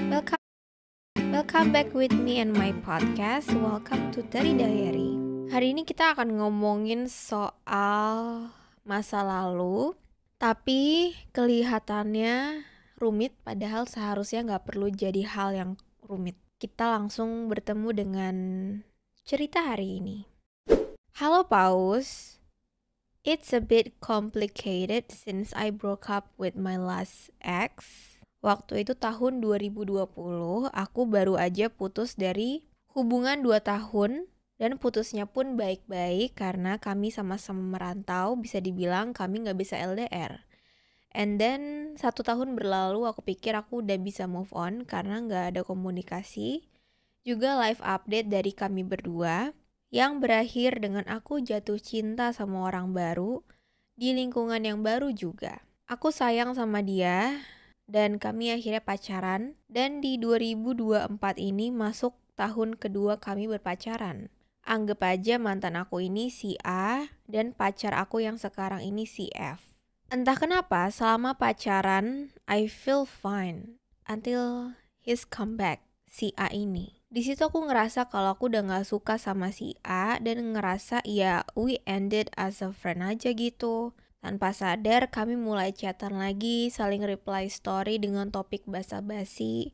Welcome, welcome back with me and my podcast. Welcome to Tari Diary. Hari ini kita akan ngomongin soal masa lalu, tapi kelihatannya rumit, padahal seharusnya nggak perlu jadi hal yang rumit. Kita langsung bertemu dengan cerita hari ini. Halo Paus, it's a bit complicated since I broke up with my last ex. Waktu itu tahun 2020, aku baru aja putus dari hubungan 2 tahun dan putusnya pun baik-baik karena kami sama-sama merantau, bisa dibilang kami gak bisa LDR. And then 1 tahun berlalu aku pikir aku udah bisa move on karena gak ada komunikasi. Juga live update dari kami berdua yang berakhir dengan aku jatuh cinta sama orang baru di lingkungan yang baru juga. Aku sayang sama dia dan kami akhirnya pacaran, dan di 2024 ini masuk tahun kedua kami berpacaran. Anggap aja mantan aku ini si A dan pacar aku yang sekarang ini si F. Entah kenapa selama pacaran I feel fine until his comeback, si A ini. Di situ aku ngerasa kalau aku udah gak suka sama si A dan ngerasa ya we ended as a friend aja gitu. Tanpa sadar kami mulai chatan lagi, saling reply story dengan topik basa-basi.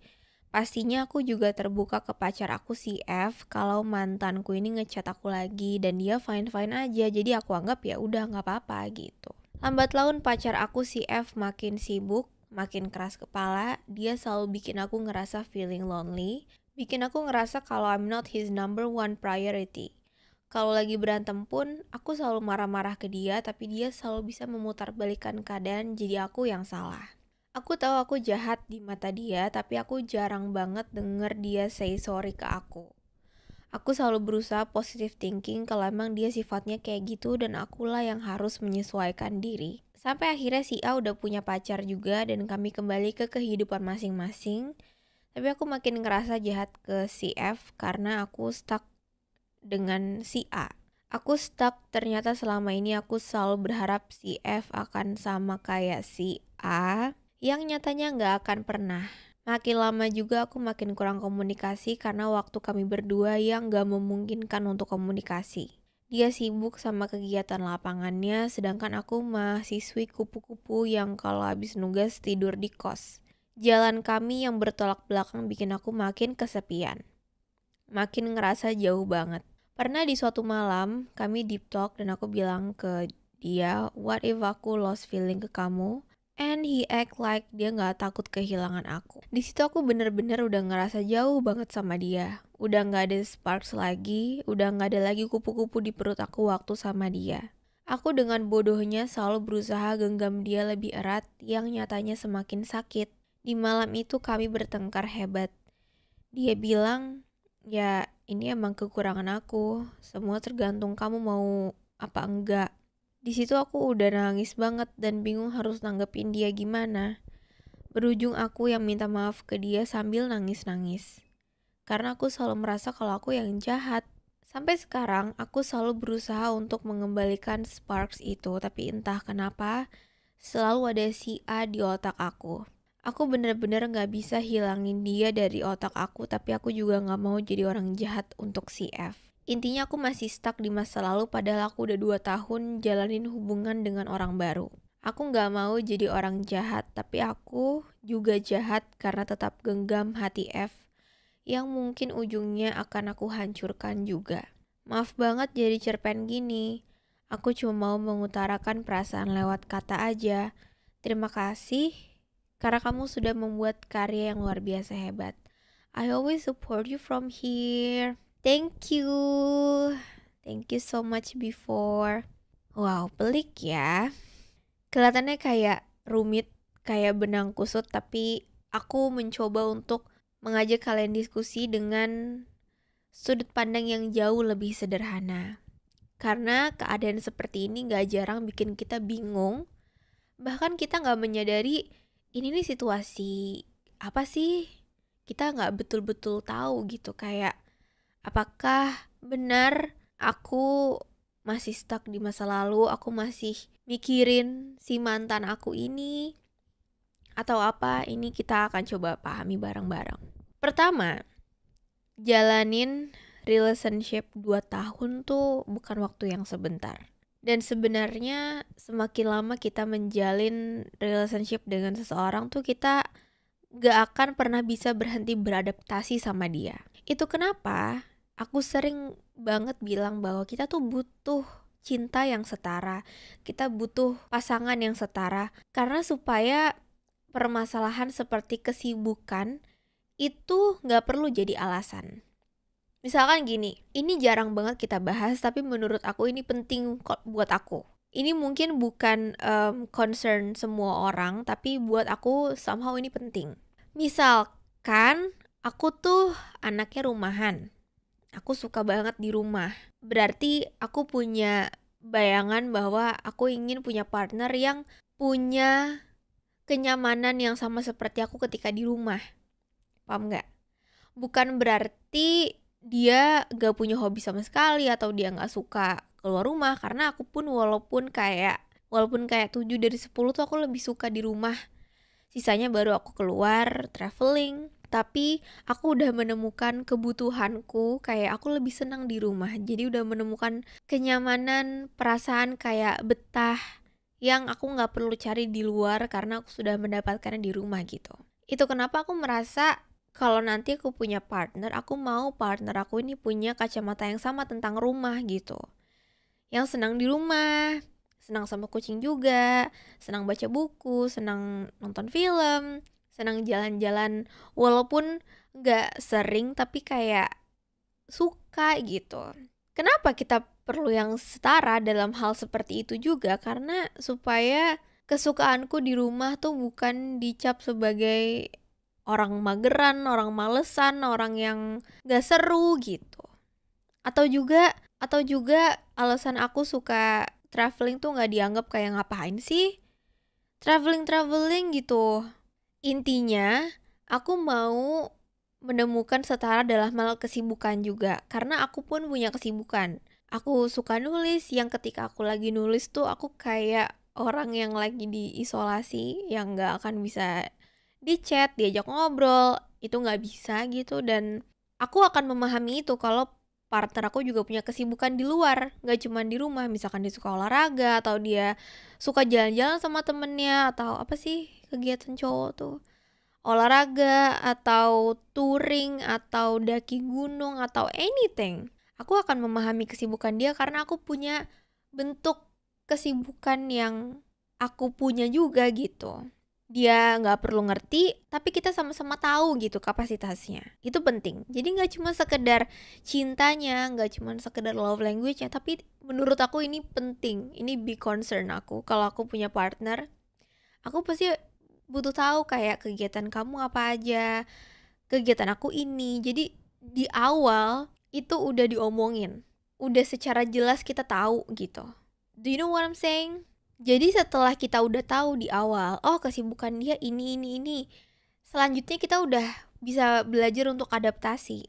Pastinya aku juga terbuka ke pacar aku si F kalau mantanku ini ngechat aku lagi dan dia fine-fine aja. Jadi aku anggap ya udah nggak apa-apa gitu. Lambat laun pacar aku si F makin sibuk, makin keras kepala. Dia selalu bikin aku ngerasa feeling lonely, bikin aku ngerasa kalau I'm not his number one priority. Kalau lagi berantem pun, aku selalu marah-marah ke dia, tapi dia selalu bisa memutarbalikkan keadaan jadi aku yang salah. Aku tahu aku jahat di mata dia, tapi aku jarang banget denger dia say sorry ke aku. Aku selalu berusaha positive thinking kalau emang dia sifatnya kayak gitu dan akulah yang harus menyesuaikan diri. Sampai akhirnya si A udah punya pacar juga dan kami kembali ke kehidupan masing-masing. Tapi aku makin ngerasa jahat ke si F karena aku stuck dengan si A. Aku stuck, ternyata selama ini aku selalu berharap si F akan sama kayak si A, yang nyatanya gak akan pernah. Makin lama juga aku makin kurang komunikasi karena waktu kami berdua yang gak memungkinkan untuk komunikasi. Dia sibuk sama kegiatan lapangannya, sedangkan aku mahasiswi kupu-kupu yang kalau habis nugas tidur di kos. Jalan kami yang bertolak belakang bikin aku makin kesepian. Makin ngerasa jauh banget. Pernah di suatu malam kami deep talk dan aku bilang ke dia, what if aku lost feeling ke kamu? And he act like dia gak takut kehilangan aku. Di situ aku bener-bener udah ngerasa jauh banget sama dia. Udah gak ada sparks lagi, udah gak ada lagi kupu-kupu di perut aku waktu sama dia. Aku dengan bodohnya selalu berusaha genggam dia lebih erat yang nyatanya semakin sakit. Di malam itu kami bertengkar hebat. Dia bilang, ya ini emang kekurangan aku, semua tergantung kamu mau apa enggak. Di situ aku udah nangis banget dan bingung harus nanggepin dia gimana. Berujung aku yang minta maaf ke dia sambil nangis-nangis. Karena aku selalu merasa kalau aku yang jahat. Sampai sekarang aku selalu berusaha untuk mengembalikan sparks itu, tapi entah kenapa selalu ada si A di otak aku. Aku bener-bener gak bisa hilangin dia dari otak aku, tapi aku juga gak mau jadi orang jahat untuk si F. Intinya aku masih stuck di masa lalu padahal aku udah 2 tahun jalanin hubungan dengan orang baru. Aku gak mau jadi orang jahat, tapi aku juga jahat karena tetap genggam hati F yang mungkin ujungnya akan aku hancurkan juga. Maaf banget jadi cerpen gini. Aku cuma mau mengutarakan perasaan lewat kata aja. Terima kasih karena kamu sudah membuat karya yang luar biasa hebat. I always support you from here. Thank you. Thank you so much before. Wow, pelik ya. Kelihatannya kayak rumit, kayak benang kusut, tapi aku mencoba untuk mengajak kalian diskusi dengan sudut pandang yang jauh lebih sederhana. Karena keadaan seperti ini gak jarang bikin kita bingung. Bahkan kita gak menyadari ini nih situasi apa sih? Kita gak betul-betul tahu gitu, kayak apakah benar aku masih stuck di masa lalu, aku masih mikirin si mantan aku ini, atau apa, ini kita akan coba pahami bareng-bareng. Pertama, jalanin relationship 2 tahun tuh bukan waktu yang sebentar. Dan sebenarnya semakin lama kita menjalin relationship dengan seseorang tuh kita gak akan pernah bisa berhenti beradaptasi sama dia. Itu kenapa aku sering banget bilang bahwa kita tuh butuh cinta yang setara. Kita butuh pasangan yang setara. Karena supaya permasalahan seperti kesibukan itu gak perlu jadi alasan. Misalkan gini, ini jarang banget kita bahas, tapi menurut aku ini penting buat aku. Ini mungkin bukan concern semua orang, tapi buat aku somehow ini penting. Misalkan aku tuh anaknya rumahan. Aku suka banget di rumah. Berarti aku punya bayangan bahwa aku ingin punya partner yang punya kenyamanan yang sama seperti aku ketika di rumah. Paham gak? Bukan berarti dia gak punya hobi sama sekali atau dia gak suka keluar rumah. Karena aku pun walaupun kayak 7 dari 10 tuh aku lebih suka di rumah. Sisanya baru aku keluar, traveling. Tapi aku udah menemukan kebutuhanku, kayak aku lebih senang di rumah. Jadi udah menemukan kenyamanan, perasaan kayak betah yang aku gak perlu cari di luar karena aku sudah mendapatkannya di rumah gitu. Itu kenapa aku merasa kalau nanti aku punya partner, aku mau partner aku ini punya kacamata yang sama tentang rumah gitu. Yang senang di rumah, senang sama kucing juga, senang baca buku, senang nonton film, senang jalan-jalan walaupun gak sering tapi kayak suka gitu. Kenapa kita perlu yang setara dalam hal seperti itu juga? Karena supaya kesukaanku di rumah tuh bukan dicap sebagai orang mageran, orang malesan, orang yang gak seru gitu. Atau juga alasan aku suka traveling tuh gak dianggap kayak ngapain sih? Traveling gitu. Intinya aku mau menemukan setara dalam hal kesibukan juga. Karena aku pun punya kesibukan. Aku suka nulis, yang ketika aku lagi nulis tuh aku kayak orang yang lagi diisolasi, yang gak akan bisa di chat, diajak ngobrol, itu gak bisa gitu. Dan aku akan memahami itu kalau partner aku juga punya kesibukan di luar, gak cuma di rumah. Misalkan dia suka olahraga, atau dia suka jalan-jalan sama temennya, atau apa sih kegiatan cowok tuh, olahraga, atau touring, atau daki gunung, atau anything. Aku akan memahami kesibukan dia karena aku punya bentuk kesibukan yang aku punya juga gitu. Dia gak perlu ngerti, tapi kita sama-sama tahu gitu kapasitasnya. Itu penting. Jadi gak cuma sekedar cintanya, gak cuma sekedar love language-nya, tapi menurut aku ini penting. Ini big concern aku. Kalau aku punya partner, aku pasti butuh tahu kayak kegiatan kamu apa aja, kegiatan aku ini. Jadi di awal itu udah diomongin, udah secara jelas kita tahu gitu. Do you know what I'm saying? Jadi setelah kita udah tahu di awal, oh kesibukan dia ini, selanjutnya kita udah bisa belajar untuk adaptasi.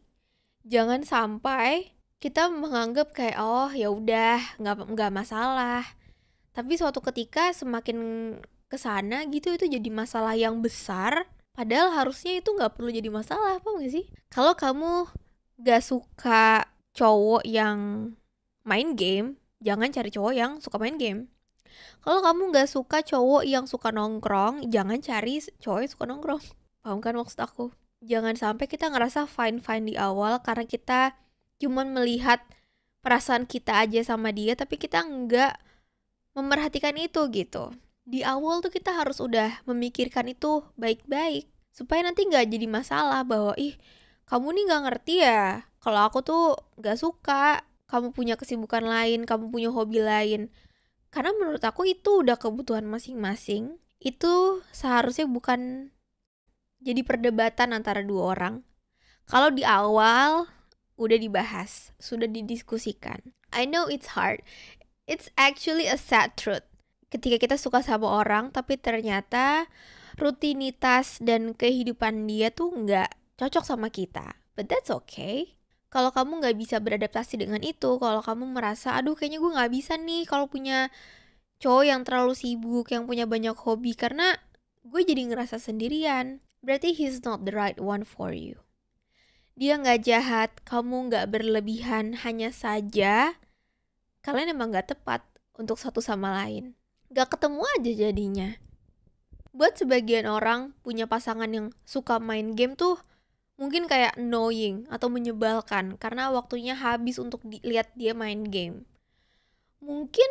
Jangan sampai kita menganggap kayak oh ya udah nggak masalah. Tapi suatu ketika semakin kesana gitu itu jadi masalah yang besar. Padahal harusnya itu nggak perlu jadi masalah, paham gak sih? Kalau kamu nggak suka cowok yang main game, jangan cari cowok yang suka main game. Kalau kamu gak suka cowok yang suka nongkrong, jangan cari cowok yang suka nongkrong. Paham kan maksud aku? Jangan sampai kita ngerasa fine-fine di awal karena kita cuman melihat perasaan kita aja sama dia, tapi kita gak memerhatikan itu gitu. Di awal tuh kita harus udah memikirkan itu baik-baik, supaya nanti gak jadi masalah bahwa kamu nih gak ngerti ya, kalau aku tuh gak suka, kamu punya kesibukan lain, kamu punya hobi lain. Karena menurut aku itu udah kebutuhan masing-masing. Itu seharusnya bukan jadi perdebatan antara dua orang. Kalau di awal udah dibahas, sudah didiskusikan. I know it's hard. It's actually a sad truth. Ketika kita suka sama orang, tapi ternyata rutinitas dan kehidupan dia tuh nggak cocok sama kita. But that's okay. Kalau kamu gak bisa beradaptasi dengan itu, kalau kamu merasa, aduh kayaknya gue gak bisa nih kalau punya cowok yang terlalu sibuk, yang punya banyak hobi, karena gue jadi ngerasa sendirian. Berarti he's not the right one for you. Dia gak jahat, kamu gak berlebihan, hanya saja kalian emang gak tepat untuk satu sama lain. Gak ketemu aja jadinya. Buat sebagian orang, punya pasangan yang suka main game tuh mungkin kayak annoying atau menyebalkan karena waktunya habis untuk lihat dia main game. Mungkin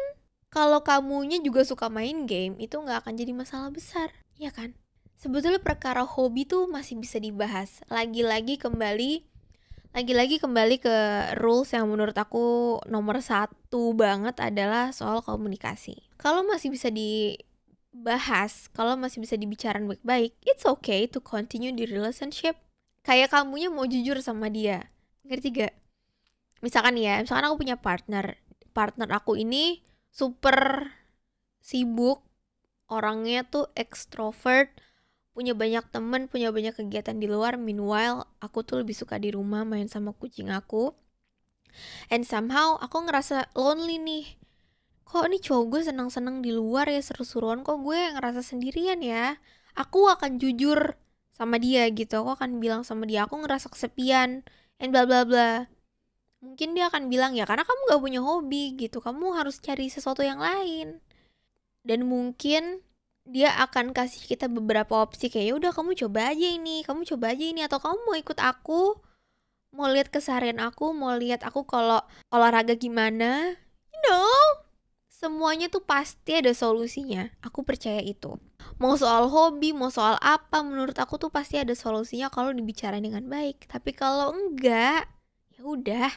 kalau kamunya juga suka main game, itu gak akan jadi masalah besar, ya kan? Sebetulnya perkara hobi tuh masih bisa dibahas. Lagi-lagi kembali ke rules yang menurut aku nomor 1 banget adalah soal komunikasi. Kalau masih bisa dibahas, kalau masih bisa dibicarakan baik-baik, it's okay to continue the relationship. Kayak kamunya mau jujur sama dia, ngerti gak? Misalkan aku punya partner aku ini super sibuk, orangnya tuh extrovert, punya banyak temen, punya banyak kegiatan di luar. Meanwhile, aku tuh lebih suka di rumah main sama kucing aku. And somehow, aku ngerasa lonely nih. Kok nih cowok gue senang-senang di luar ya, seru-seruan, kok gue ngerasa sendirian ya? Aku akan jujur sama dia gitu. Aku akan bilang sama dia, aku ngerasa kesepian, and bla bla bla. Mungkin dia akan bilang, ya karena kamu gak punya hobi gitu, kamu harus cari sesuatu yang lain. Dan mungkin dia akan kasih kita beberapa opsi kayak, udah kamu coba aja ini, atau kamu mau ikut aku, mau lihat keseharian aku, mau lihat aku kalau olahraga gimana. Semuanya tuh pasti ada solusinya. Aku percaya itu. Mau soal hobi, mau soal apa, menurut aku tuh pasti ada solusinya kalau dibicarain dengan baik. Tapi kalau enggak, ya udah,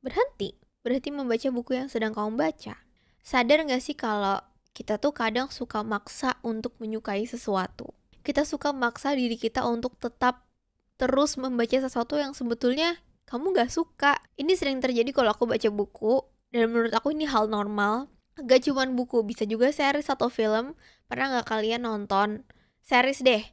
berhenti membaca buku yang sedang kamu baca. Sadar gak sih kalau kita tuh kadang suka maksa untuk menyukai sesuatu. Kita suka maksa diri kita untuk tetap terus membaca sesuatu yang sebetulnya kamu gak suka. Ini sering terjadi kalau aku baca buku, dan menurut aku ini hal normal. Gak cuman buku, bisa juga series atau film. Pernah gak kalian nonton series deh,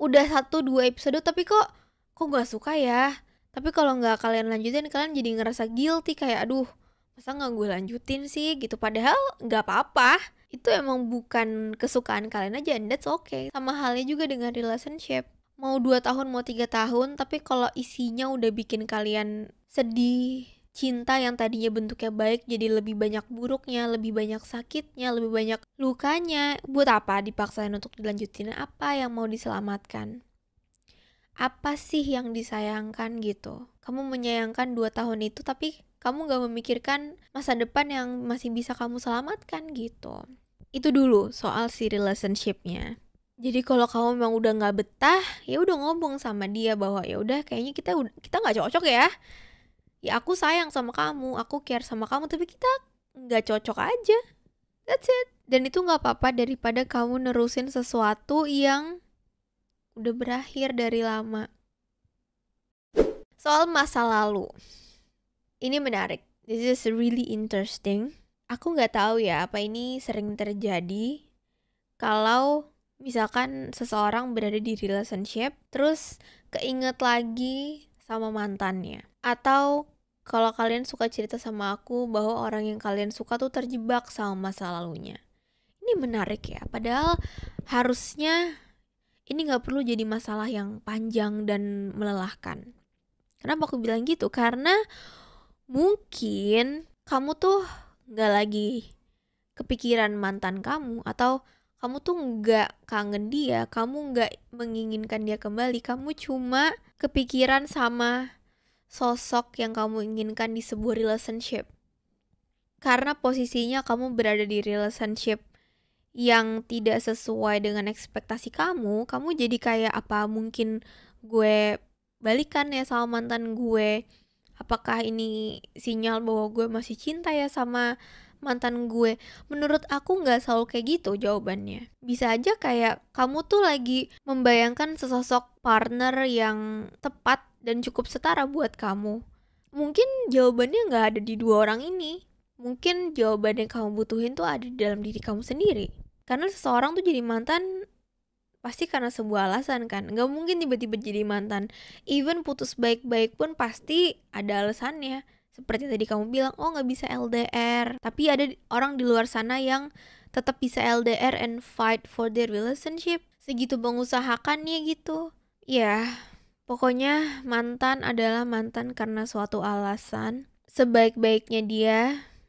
udah 1-2 episode tapi kok gak suka ya. Tapi kalau gak kalian lanjutin, kalian jadi ngerasa guilty, kayak aduh, masa gak gue lanjutin sih gitu. Padahal gak apa-apa, itu emang bukan kesukaan kalian aja, and that's okay. Sama halnya juga dengan relationship. Mau 2 tahun, mau 3 tahun, tapi kalau isinya udah bikin kalian sedih, cinta yang tadinya bentuknya baik jadi lebih banyak buruknya, lebih banyak sakitnya, lebih banyak lukanya, buat apa dipaksain untuk dilanjutin? Apa yang mau diselamatkan? Apa sih yang disayangkan gitu? Kamu menyayangkan 2 tahun itu, tapi kamu gak memikirkan masa depan yang masih bisa kamu selamatkan gitu. Itu dulu soal si relationship-nya. Jadi kalau kamu memang udah gak betah, ya udah ngomong sama dia bahwa ya udah kayaknya kita gak cocok ya. Ya aku sayang sama kamu, aku care sama kamu, tapi kita gak cocok aja. That's it. Dan itu gak apa-apa daripada kamu nerusin sesuatu yang udah berakhir dari lama. Soal masa lalu, ini menarik. This is really interesting. Aku gak tahu ya apa ini sering terjadi kalau misalkan seseorang berada di relationship terus keinget lagi sama mantannya. Atau kalau kalian suka cerita sama aku bahwa orang yang kalian suka tuh terjebak sama masa lalunya. Ini menarik ya, padahal harusnya ini gak perlu jadi masalah yang panjang dan melelahkan. Kenapa aku bilang gitu? Karena mungkin kamu tuh gak lagi kepikiran mantan kamu, atau kamu tuh gak kangen dia, kamu gak menginginkan dia kembali, kamu cuma kepikiran sama sosok yang kamu inginkan di sebuah relationship. Karena posisinya kamu berada di relationship yang tidak sesuai dengan ekspektasi kamu jadi kayak, apa mungkin gue balikan ya sama mantan gue? Apakah ini sinyal bahwa gue masih cinta ya sama mantan gue? Menurut aku gak selalu kayak gitu jawabannya. Bisa aja kayak kamu tuh lagi membayangkan sesosok partner yang tepat dan cukup setara buat kamu. Mungkin jawabannya gak ada di 2 orang ini. Mungkin jawaban yang kamu butuhin tuh ada di dalam diri kamu sendiri. Karena seseorang tuh jadi mantan pasti karena sebuah alasan kan. Gak mungkin tiba-tiba jadi mantan. Even putus baik-baik pun pasti ada alasannya. Seperti tadi kamu bilang, gak bisa LDR. Tapi ada orang di luar sana yang tetap bisa LDR and fight for their relationship. segitu mengusahakannya gitu. Ya, pokoknya mantan adalah mantan karena suatu alasan. Sebaik-baiknya dia,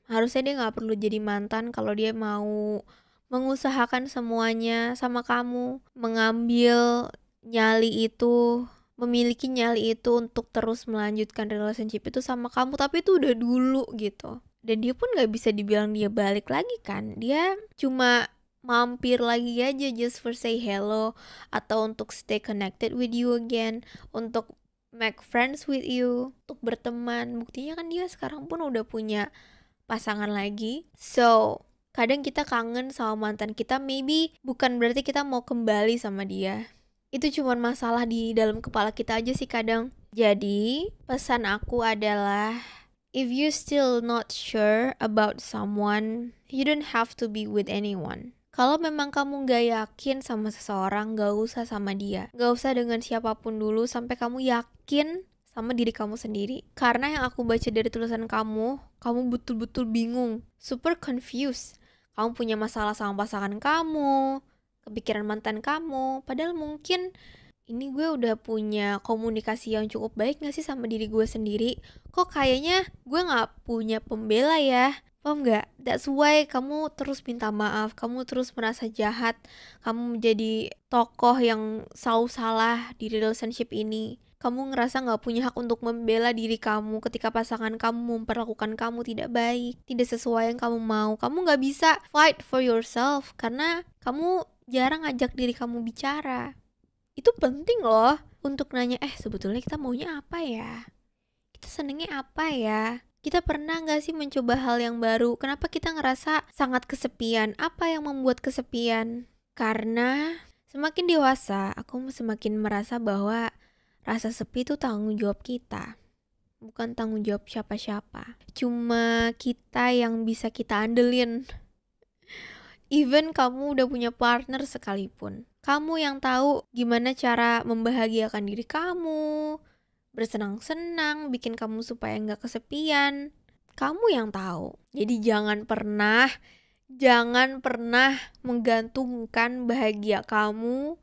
harusnya dia gak perlu jadi mantan kalau dia mau mengusahakan semuanya sama kamu, mengambil nyali itu, memiliki nyali itu untuk terus melanjutkan relationship itu sama kamu, tapi itu udah dulu gitu. Dan dia pun gak bisa dibilang dia balik lagi kan, dia cuma mampir lagi aja just for say hello, atau untuk stay connected with you again, untuk make friends with you, untuk berteman. Buktinya kan dia sekarang pun udah punya pasangan lagi. So, kadang kita kangen sama mantan kita, maybe bukan berarti kita mau kembali sama dia. Itu cuma masalah di dalam kepala kita aja sih kadang. Jadi, pesan aku adalah, if you still not sure about someone, you don't have to be with anyone. Kalau memang kamu gak yakin sama seseorang, gak usah sama dia. Gak usah dengan siapapun dulu sampai kamu yakin sama diri kamu sendiri. Karena yang aku baca dari tulisan kamu betul-betul bingung, super confused. Kamu punya masalah sama pasangan kamu, kepikiran mantan kamu, padahal mungkin ini gue udah punya komunikasi yang cukup baik gak sih sama diri gue sendiri? Kok kayaknya gue gak punya pembela ya? Paham gak? That's why kamu terus minta maaf, kamu terus merasa jahat, kamu menjadi tokoh yang selalu salah di relationship ini. Kamu ngerasa gak punya hak untuk membela diri kamu ketika pasangan kamu memperlakukan kamu tidak baik, tidak sesuai yang kamu mau. Kamu gak bisa fight for yourself karena kamu jarang ngajak diri kamu bicara. Itu penting loh untuk nanya, sebetulnya kita maunya apa ya? Kita senengnya apa ya? Kita pernah gak sih mencoba hal yang baru? Kenapa kita ngerasa sangat kesepian? Apa yang membuat kesepian? Karena semakin dewasa, aku semakin merasa bahwa rasa sepi itu tanggung jawab kita, bukan tanggung jawab siapa-siapa. Cuma kita yang bisa kita andelin. Even kamu udah punya partner sekalipun, kamu yang tahu gimana cara membahagiakan diri kamu, bersenang-senang, bikin kamu supaya gak kesepian. Kamu yang tahu. Jadi jangan pernah menggantungkan bahagia kamu,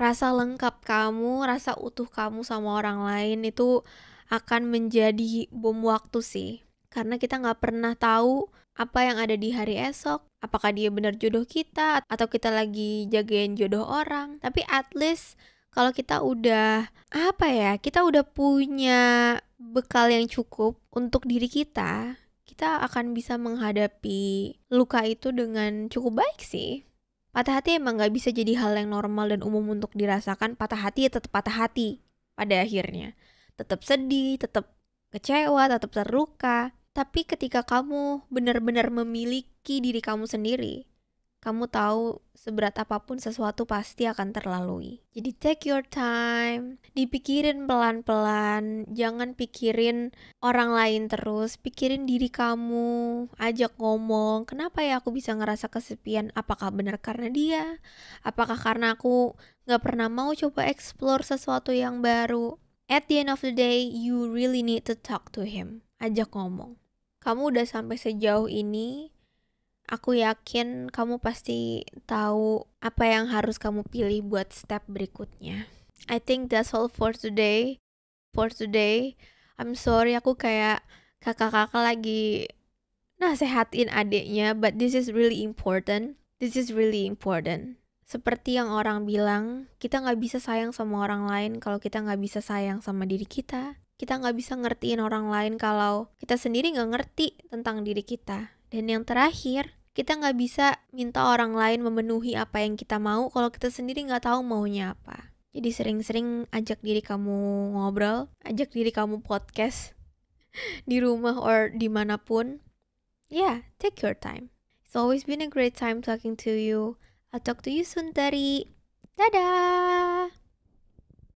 rasa lengkap kamu, rasa utuh kamu sama orang lain. Itu akan menjadi bom waktu sih. Karena kita gak pernah tahu apa yang ada di hari esok. Apakah dia benar jodoh kita atau kita lagi jagain jodoh orang. Tapi at least kalau kita udah punya bekal yang cukup untuk diri kita akan bisa menghadapi luka itu dengan cukup baik sih. Patah hati emang gak bisa jadi hal yang normal dan umum untuk dirasakan. Patah hati ya tetap patah hati pada akhirnya. Tetap sedih, tetap kecewa, tetap terluka. Tapi ketika kamu benar-benar memiliki diri kamu sendiri, kamu tahu seberat apapun sesuatu pasti akan terlalui. Jadi take your time, dipikirin pelan-pelan, jangan pikirin orang lain terus, pikirin diri kamu, ajak ngomong, kenapa ya aku bisa ngerasa kesepian? Apakah benar karena dia? Apakah karena aku gak pernah mau coba explore sesuatu yang baru? At the end of the day, you really need to talk to him. Ajak ngomong. Kamu udah sampai sejauh ini, aku yakin kamu pasti tahu apa yang harus kamu pilih buat step berikutnya. I think that's all for today. I'm sorry aku kayak kakak-kakak lagi nasehatin adiknya, but this is really important. Seperti yang orang bilang, kita gak bisa sayang sama orang lain kalau kita gak bisa sayang sama diri kita. Kita gak bisa ngertiin orang lain kalau kita sendiri gak ngerti tentang diri kita. Dan yang terakhir, kita gak bisa minta orang lain memenuhi apa yang kita mau kalau kita sendiri gak tahu maunya apa. Jadi sering-sering ajak diri kamu ngobrol, ajak diri kamu podcast di rumah or dimanapun. Yeah, take your time. It's always been a great time talking to you. I'll talk to you soon, Tari. Dadah!